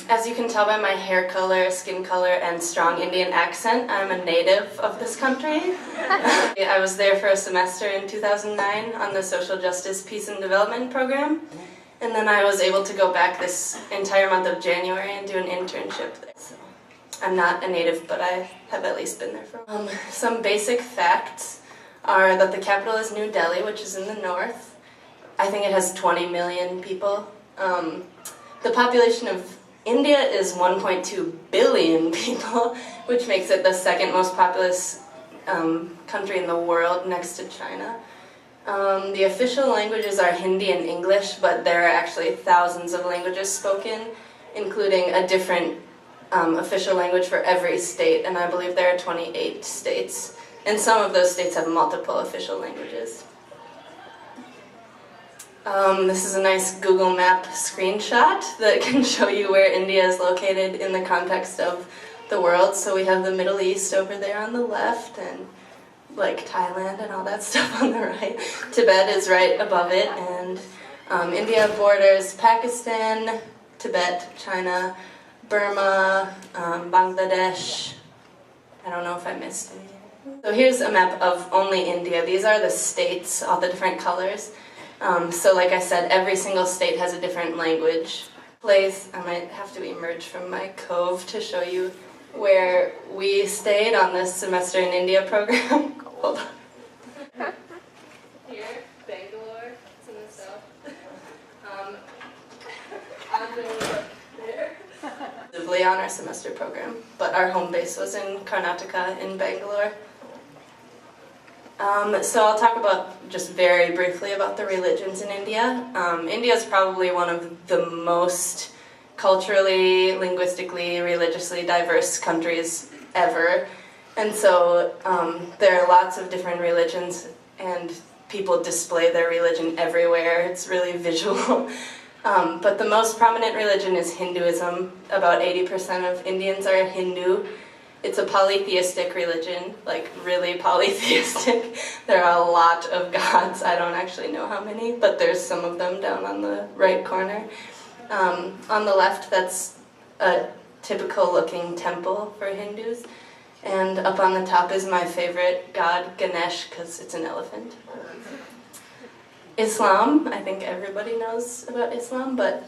As you can tell by my hair color, skin color, and strong Indian accent, I'm a native of this country. I was there for a semester in 2009 on the Social Justice Peace and Development program, and then I was able to go back this entire month of January and do an internship there. So I'm not a native, but I have at least been there for a while. Some basic facts are that the capital is New Delhi, which is in the north. I think it has 20 million people. The population of India is 1.2 billion people, which makes it the second most populous country in the world next to China. The official languages are Hindi and English, but there are actually thousands of languages spoken, including a different official language for every state, and I believe there are 28 states, and some of those states have multiple official languages. This is a nice Google Map screenshot that can show you where India is located in the context of the world. So we have the Middle East over there on the left, and like Thailand and all that stuff on the right. Tibet is right above it, and India borders Pakistan, Tibet, China, Burma, Bangladesh. I don't know if I missed anything. So here's a map of only India. These are the states, all the different colors. So like I said, every single state has a different language. I might have to emerge from my cove to show you where we stayed on this semester in India program. Hold on. Here, Bangalore, it's in the south. Adolphus up there. On our semester program, but our home base was in Karnataka in Bangalore. So I'll talk about, just very briefly, about the religions in India. India is probably one of the most culturally, linguistically, religiously diverse countries ever. And so there are lots of different religions, and people display their religion everywhere. It's really visual. But the most prominent religion is Hinduism. About 80% of Indians are Hindu. It's a polytheistic religion, like really polytheistic. There are a lot of gods. I don't actually know how many, but there's some of them down on the right corner. On the left, that's a typical looking temple for Hindus. And up on the top is my favorite god, Ganesh, because it's an elephant. Islam, I think everybody knows about Islam, but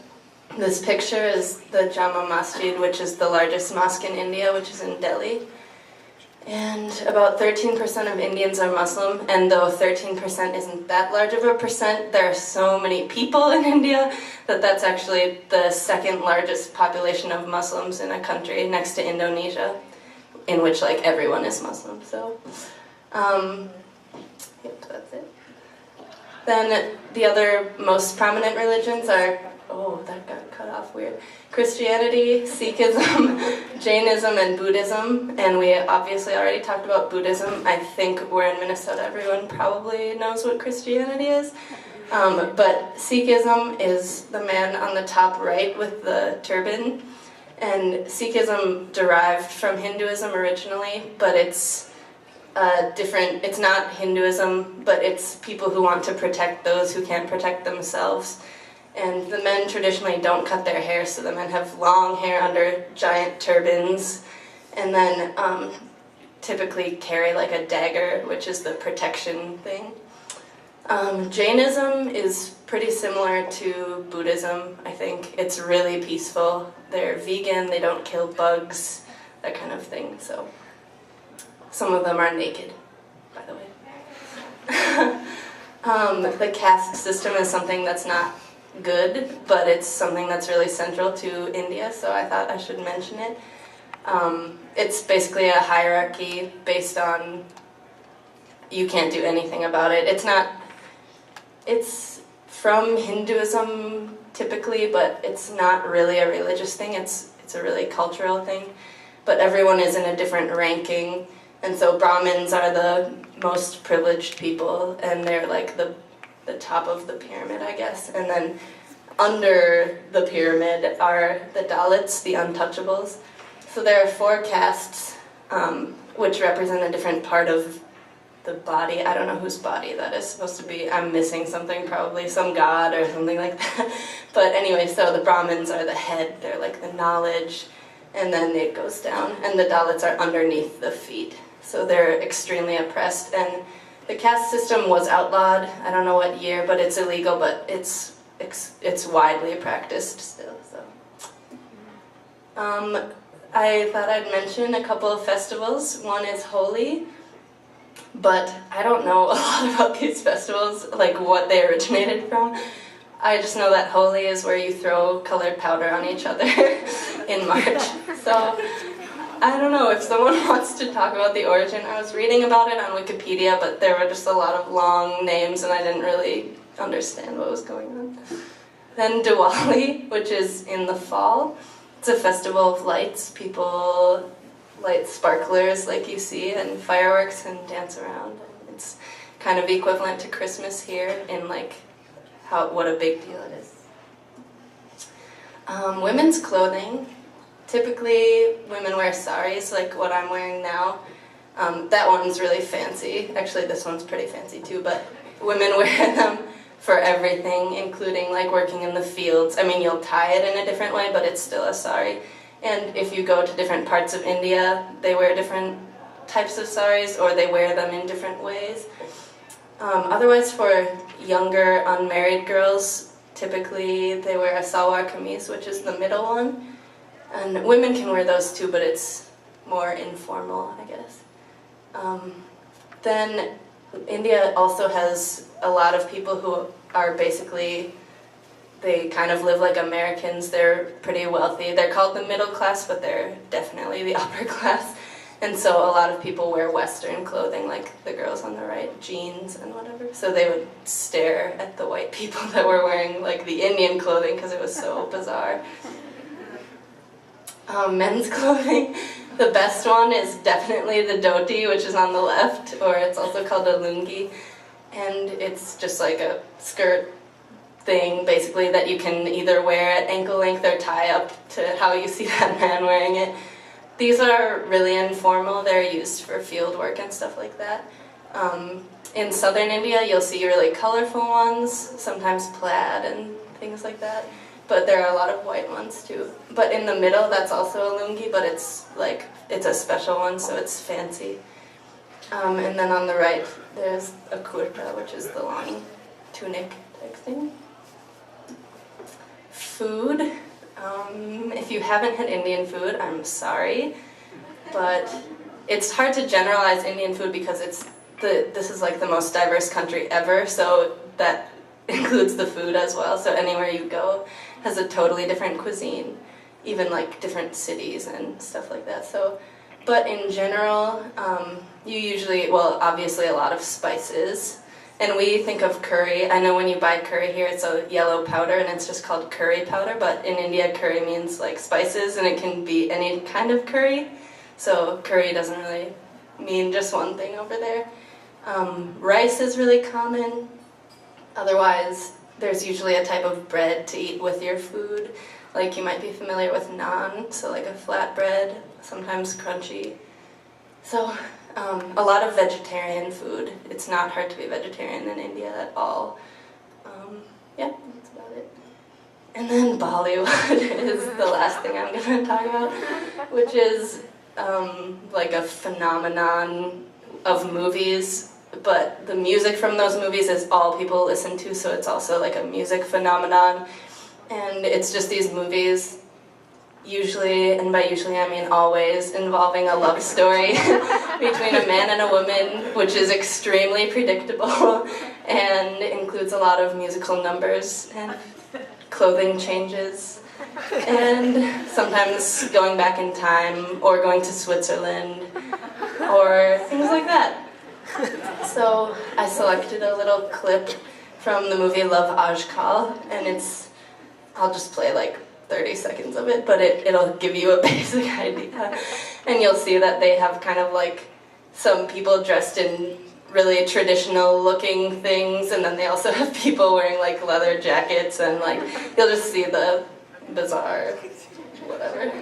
this picture is the Jama Masjid, which is the largest mosque in India, which is in Delhi. And about 13% of Indians are Muslim, and though 13% isn't that large of a percent, there are so many people in India that that's actually the second largest population of Muslims in a country next to Indonesia, in which like everyone is Muslim. So, yep, that's it. Then the other most prominent religions are, oh, that got cut off weird, Christianity, Sikhism, Jainism, and Buddhism. And we obviously already talked about Buddhism. I think we're in Minnesota, everyone probably knows what Christianity is. But Sikhism is the man on the top right with the turban. And Sikhism derived from Hinduism originally, but it's different. It's not Hinduism, but it's people who want to protect those who can't protect themselves. And the men traditionally don't cut their hair, so the men have long hair under giant turbans, and then typically carry like a dagger, which is the protection thing. Jainism is pretty similar to Buddhism, I think. It's really peaceful. They're vegan, they don't kill bugs, that kind of thing. So some of them are naked, by the way. The caste system is something that's not good, but it's something that's really central to India, so I thought I should mention it. It's basically a hierarchy based on you can't do anything about it. It's from Hinduism typically, but it's not really a religious thing. It's a really cultural thing. But everyone is in a different ranking, and so Brahmins are the most privileged people, and they're like the top of the pyramid, I guess. And then under the pyramid are the Dalits, the untouchables. So there are 4 castes which represent a different part of the body. I don't know whose body that is supposed to be. I'm missing something, probably some god or something like that. But anyway, so the Brahmins are the head, they're like the knowledge, and then it goes down, and the Dalits are underneath the feet. So they're extremely oppressed, and the caste system was outlawed, I don't know what year, but it's illegal, but it's widely practiced still, so. I thought I'd mention a couple of festivals. One is Holi, but I don't know a lot about these festivals, like what they originated from. I just know that Holi is where you throw colored powder on each other in March. So I don't know if someone wants to talk about the origin. I was reading about it on Wikipedia, but there were just a lot of long names and I didn't really understand what was going on. Then Diwali, which is in the fall. It's a festival of lights. People light sparklers like you see and fireworks and dance around. It's kind of equivalent to Christmas here in like what a big deal it is. Women's clothing. Typically women wear saris like what I'm wearing now. That one's really fancy. Actually this one's pretty fancy too, but women wear them for everything, including like working in the fields. I mean, you'll tie it in a different way, but it's still a sari. And if you go to different parts of India, they wear different types of saris, or they wear them in different ways. Otherwise, for younger, unmarried girls, typically they wear a salwar kameez, which is the middle one. And women can wear those too, but it's more informal, I guess. Then India also has a lot of people who are basically, they kind of live like Americans. They're pretty wealthy. They're called the middle class, but they're definitely the upper class. And so a lot of people wear Western clothing, like the girls on the right, jeans and whatever. So they would stare at the white people that were wearing like the Indian clothing because it was so bizarre. Men's clothing. The best one is definitely the dhoti, which is on the left, or it's also called a lungi. And it's just like a skirt thing, basically, that you can either wear at ankle length or tie up to how you see that man wearing it. These are really informal. They're used for field work and stuff like that. In southern India, you'll see really colorful ones, sometimes plaid and things like that. But there are a lot of white ones too. But in the middle, that's also a lungi, but it's a special one, so it's fancy. And then on the right, there's a kurta, which is the long tunic type thing. Food. If you haven't had Indian food, I'm sorry, but it's hard to generalize Indian food because this is like the most diverse country ever, so that includes the food as well. So anywhere you go has a totally different cuisine, even like different cities and stuff like that. So, but in general, you usually, well, obviously a lot of spices. And we think of curry. I know when you buy curry here, it's a yellow powder and it's just called curry powder, but in India, curry means like spices and it can be any kind of curry. So curry doesn't really mean just one thing over there. Rice is really common. Otherwise, there's usually a type of bread to eat with your food. Like you might be familiar with naan, so like a flat bread, sometimes crunchy. So a lot of vegetarian food. It's not hard to be vegetarian in India at all. Yeah, that's about it. And then Bollywood is the last thing I'm going to talk about, which is like a phenomenon of movies, but the music from those movies is all people listen to, so it's also like a music phenomenon. And it's just these movies, usually, and by usually I mean always, involving a love story between a man and a woman, which is extremely predictable and includes a lot of musical numbers and clothing changes and sometimes going back in time or going to Switzerland or things like that. So I selected a little clip from the movie Love Ajkal, and I'll just play like 30 seconds of it, but it'll give you a basic idea. And you'll see that they have kind of like some people dressed in really traditional looking things, and then they also have people wearing like leather jackets, and like you'll just see the bizarre whatever.